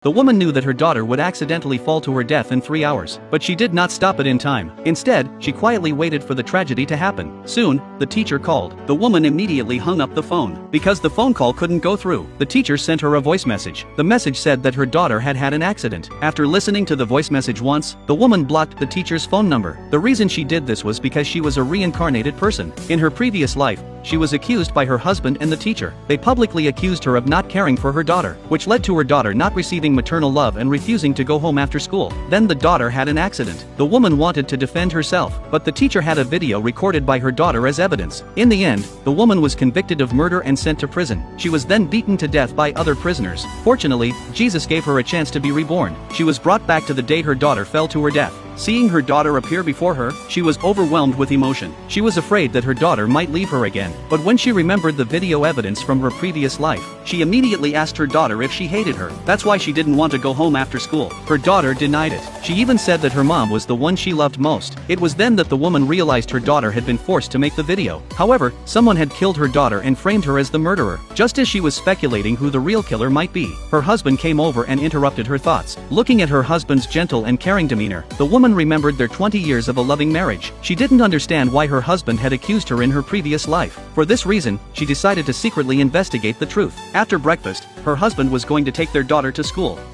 The woman knew that her daughter would accidentally fall to her death in 3 hours, but she did not stop it in time. Instead, she quietly waited for the tragedy to happen. Soon, the teacher called. The woman immediately hung up the phone. Because the phone call couldn't go through, the teacher sent her a voice message. The message said that her daughter had had an accident. After listening to the voice message once, the woman blocked the teacher's phone number. The reason she did this was because she was a reincarnated person. In her previous life, she was accused by her husband and the teacher. They publicly accused her of not caring for her daughter, which led to her daughter not receiving maternal love and refusing to go home after school. Then the daughter had an accident. The woman wanted to defend herself, but the teacher had a video recorded by her daughter as evidence. In the end, the woman was convicted of murder and sent to prison. She was then beaten to death by other prisoners. Fortunately, Jesus gave her a chance to be reborn. She was brought back to the day her daughter fell to her death. Seeing her daughter appear before her, she was overwhelmed with emotion. She was afraid that her daughter might leave her again. But when she remembered the video evidence from her previous life, she immediately asked her daughter if she hated her. That's why she didn't want to go home after school. Her daughter denied it. She even said that her mom was the one she loved most. It was then that the woman realized her daughter had been forced to make the video. However, someone had killed her daughter and framed her as the murderer. Just as she was speculating who the real killer might be, her husband came over and interrupted her thoughts. Looking at her husband's gentle and caring demeanor, the woman remembered their 20 years of a loving marriage. She didn't understand why her husband had accused her in her previous life. For this reason, she decided to secretly investigate the truth. After breakfast, her husband was going to take their daughter to school.